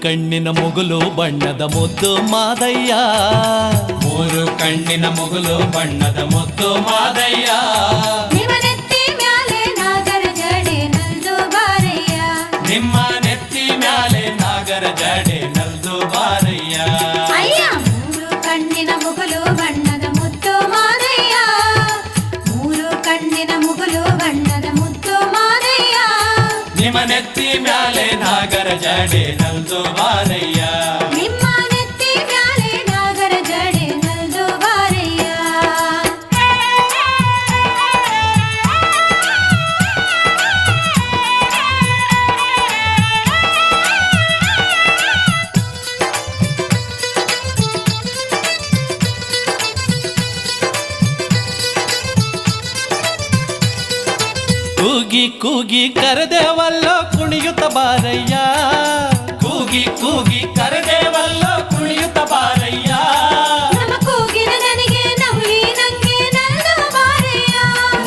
ಕಣ್ಣಿನ ಮುಗುಲು ಬಣ್ಣದ ಮುದ್ದು ಮಾದಯ್ಯ, ಮೂರು ಕಣ್ಣಿನ ಮುಗುಲು ಬಣ್ಣದ ಮುದ್ದು ಮಾದಯ್ಯ. ನಿಮ್ಮ ನೆತ್ತಿ ಮ್ಯಾಲೆ ನಾಗರ ಜಡೆ ನಲ್ದು ಬಾರಯ್ಯ, ನಿಮ್ಮ ನೆತ್ತಿ ಮ್ಯಾಲೆ ನಾಗರ ಜಡೆ ನಲ್ದು ಬಾರಯ್ಯ. ಅಯ್ಯ ಮೂರು ಕಣ್ಣಿನ ಮುಗುಲು ಬಣ್ಣದ ಮುದ್ದು ಮಾದಯ್ಯ, ಮೂರು ಕಣ್ಣಿನ ಮುಗುಲು ಬಣ್ಣದ ಮುದ್ದು ಮಾದಯ್ಯ. ನಿಮ್ಮ ನೆತ್ತಿ ಮ್ಯಾಲೆ ನಾಗರ ಜಡೆ ನಲ್ದು ಬಾರಯ್ಯ. ನಿಮ್ಮ ನೆತ್ತಿ ಮ್ಯಾಲೆ ನಾಗರ ಜಡೆ ನಲ್ದು ಬಾರಯ್ಯ. ಕೂಗಿ ಕೂಗಿ ಕರೆದೇವಲ್ಲೋ ಕುಣಿಯುತ್ತ ಬಾರಯ್ಯ, ಕೂಗಿ ಕೂಗಿ ಕರೆದೇವಲ್ಲೋ ಕುಣಿಯುತ್ತ ಬಾರಯ್ಯ. ನಮ್ಮ ಕೂಗಿನ ನನಗೆ ನವುಲಿ ನಂಗೆ ನಲ್ದು ಬಾರಯ್ಯ,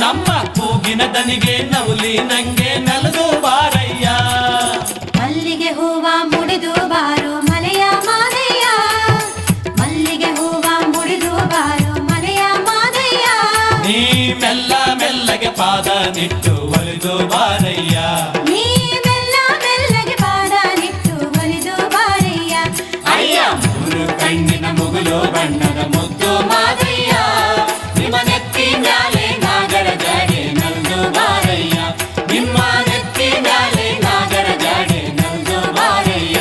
ನಮ್ಮ ಕೂಗಿನ ದನಿಗೆ ನವುಲಿ ನಂಗೆ ನಲ್ದು ಬಾರಯ್ಯ. ಮಲ್ಲಿಗೆ ಹೂವ ಮುಡಿದು ಬಾರೋ ಮಲೆಯ ಮಾದಯ್ಯ, ಮಲ್ಲಿಗೆ ಹೂವ ಮುಡಿದು ಬಾರೋ ಮಲೆಯ ಮಾದಯ್ಯ. ನೀ ಮೆಲ್ಲ ಮೆಲ್ಲಗೆ ಪಾದ ನಿಟ್ಟು ಒಲಿದು ಬಾರಯ್ಯ. ನೀ ಮೆಲ್ಲ ಮೆಲ್ಲಗೆ ಪಾದ ನಿಟ್ಟು ಒಲಿದು ಬಾರಯ್ಯ. ಅಯ್ಯ ಮೂರು ಕಣ್ಣಿನ ಮುಗುಲು ಬಣ್ಣದ ಮುದ್ದು ಮಾದಯ್ಯ, ನಿಮ್ಮ ನೆತ್ತಿ ಮ್ಯಾಲೆ ನಾಗರ ಜಡೆ ನಲ್ದು ಬಾರಯ್ಯ. ನಿಮ್ಮ ನೆತ್ತಿ ಮ್ಯಾಲೆ ನಾಗರ ಜಡೆ ನಲ್ದು ಬಾರಯ್ಯ.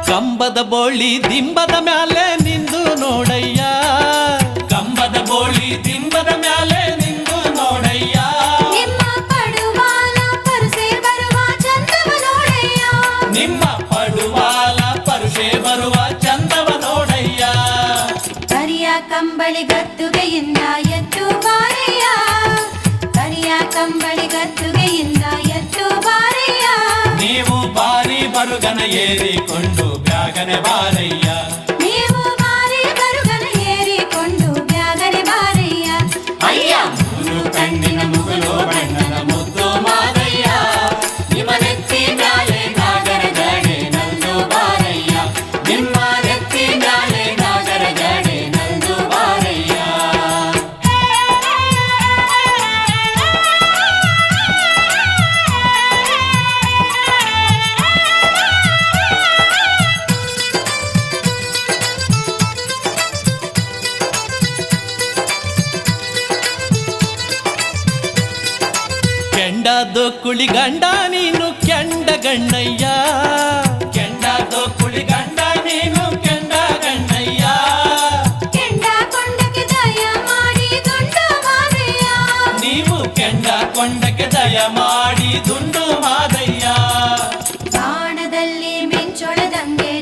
ಕಂಬದ ಬೋಳಿ ದಿಂಬದ ಮ್ಯಾಲೆ ನಿಂದು ನೋಡಯ್ಯ, ಕಂಬದ ಬೋಳಿ ದಿಂಬದ ಮ್ಯಾಲೆ ನಿಂದು ನೋಡಯ್ಯ. ನಿಮ್ಮ ಪಡುವಾಲ ಪರಸೆ ಬರುವ ಚಂದವ ನೋಡಯ್ಯ, ನಿಮ್ಮ ಪಡುವಾಲ ಪರುಷೆ ಬರುವ ಚಂದವ ನೋಡಯ್ಯ. ಕರಿಯ ಕಂಬಳಿ ಗದ್ದುಗೆಯಿಂದ ಎದ್ದು ಬಾರಯ್ಯ, ಕರಿಯ ಕಂಬಳಿ ಗದ್ದುಗೆಯಿಂದ ಎದ್ದು ಬಾರಯ್ಯ. ನೀವು ಬಾರಿ ಬರುಗನ ಏರಿಕೊಂಡು ಬ್ಯಾಗನೆ ಬಾರಯ್ಯ. ನೀವು ಬಾರಿ ಬರುಗನ ಏರಿಕೊಂಡು ಬ್ಯಾಗನೆ ಬಾರಯ್ಯ. ಅಯ್ಯ ಮೂರು ಕಣ್ಣಿನ ಮುಗುಲು ಬಣ್ಣದ ಮುದ್ದು ಮಾದಯ್ಯ, ನಿಮ್ಮ ನೆತ್ತಿ ಮ್ಯಾಲೆ ನಾಗರ ಜಡೆ ನಲ್ದು ಬಾರಯ್ಯ. ನಿಮ್ಮ ನೆತ್ತಿ ಮ್ಯಾಲೆ ನಾಗರ ಜಡೆ ನಲ್ದು ಬಾರಯ್ಯ. ಕೆಂಡದು ಕುಳಿ ಗಂಡ ನೀನು ಕೆಂಡ ಗಣ್ಣಯ್ಯ, ಕೆಂಡದು ಕುಳಿ ಗಂಡ ನೀನು ಕೆಂಡ ಗಣ್ಣಯ್ಯ. ಕೆಂಡ ಕೊಂಡಕ್ಕೆ ದಯ ಮಾಡಿ ದುಂಡು ಮಾದಯ್ಯ, ನೀವು ಕೆಂಡ ಕೊಂಡಕ್ಕೆ ದಯ ಮಾಡಿ ದುಂಡು ಮಾದಯ್ಯ. ಬಾಣದಲ್ಲಿ ಮಿಂಚೊಳದಂಗೆ